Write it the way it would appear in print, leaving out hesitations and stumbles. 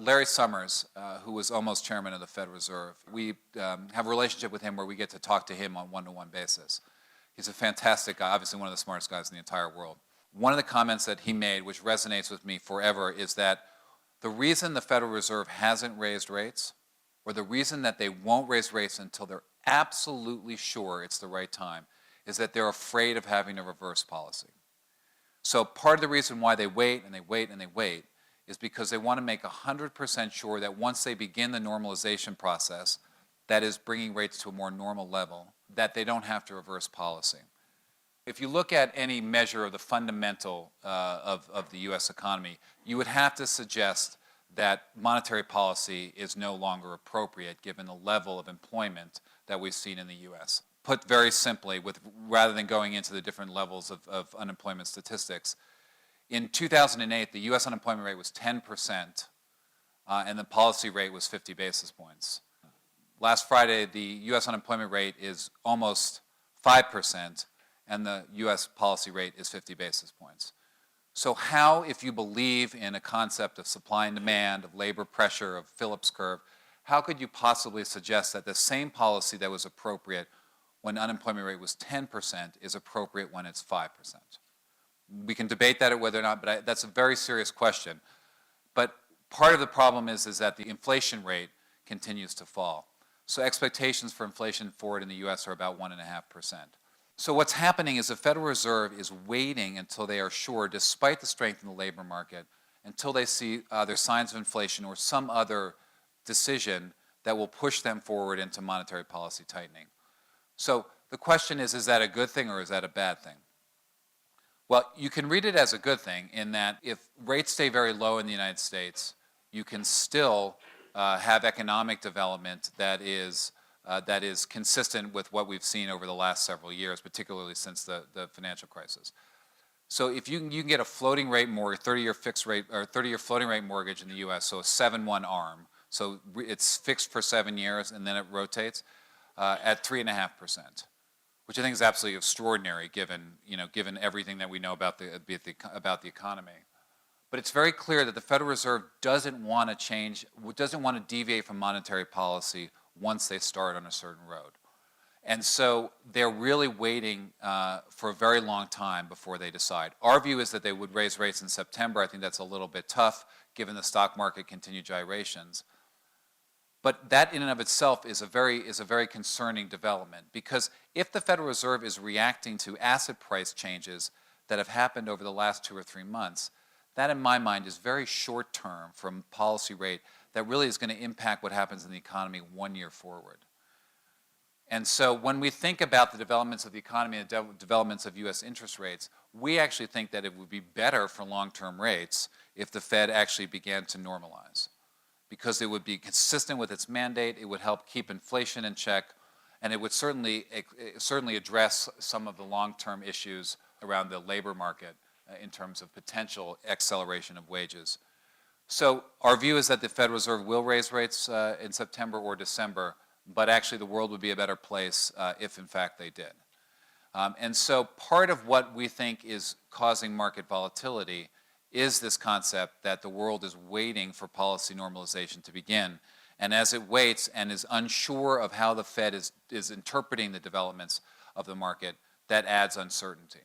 Larry Summers, who was almost chairman of the Federal Reserve, we have a relationship with him where we get to talk to him on one-to-one basis. He's a fantastic guy, obviously one of the smartest guys in the entire world. One of the comments that he made, which resonates with me forever, is that the reason the Federal Reserve hasn't raised rates, or the reason that they won't raise rates until they're absolutely sure it's the right time, is that they're afraid of having to reverse policy. So part of the reason why they wait and they wait and they wait is because they want to make 100% sure that once they begin the normalization process, that is bringing rates to a more normal level, that they don't have to reverse policy. If you look at any measure of the fundamental of the U.S. economy, you would have to suggest that monetary policy is no longer appropriate given the level of employment that we've seen in the U.S. Put very simply, rather than going into the different levels of unemployment statistics, in 2008, the U.S. unemployment rate was 10%, and the policy rate was 50 basis points. Last Friday, the U.S. unemployment rate is almost 5%, and the U.S. policy rate is 50 basis points. So how, if you believe in a concept of supply and demand, of labor pressure, of Phillips curve, how could you possibly suggest that the same policy that was appropriate when unemployment rate was 10% is appropriate when it's 5%? We can debate that or whether or not, but that's a very serious question. But part of the problem is that the inflation rate continues to fall. So expectations for inflation forward in the U.S. are about 1.5%. So what's happening is the Federal Reserve is waiting until they are sure, despite the strength in the labor market, until they see either signs of inflation or some other decision that will push them forward into monetary policy tightening. So the question is that a good thing or is that a bad thing? Well, you can read it as a good thing in that if rates stay very low in the United States, you can still have economic development that is consistent with what we've seen over the last several years, particularly since the financial crisis. So if you can get a floating rate mortgage, 30-year fixed rate or 30-year floating rate mortgage in the U.S., so a 7-1 ARM, so it's fixed for 7 years and then it rotates at 3.5%. Which I think is absolutely extraordinary given everything that we know about the economy. But it's very clear that the Federal Reserve doesn't want to change, doesn't want to deviate from monetary policy once they start on a certain road. And so they're really waiting for a very long time before they decide. Our view is that they would raise rates in September. I think that's a little bit tough given the stock market continued gyrations. But that in and of itself is a very concerning development, because if the Federal Reserve is reacting to asset price changes that have happened over the last 2 or 3 months, that in my mind is very short term from policy rate that really is going to impact what happens in the economy 1 year forward. And so when we think about the developments of the economy and the developments of U.S. interest rates, we actually think that it would be better for long-term rates if the Fed actually began to normalize, because it would be consistent with its mandate, it would help keep inflation in check, and it would certainly address some of the long-term issues around the labor market in terms of potential acceleration of wages. So our view is that the Federal Reserve will raise rates in September or December, but actually the world would be a better place if in fact they did. And so part of what we think is causing market volatility is this concept that the world is waiting for policy normalization to begin. And as it waits and is unsure of how the Fed is interpreting the developments of the market, that adds uncertainty.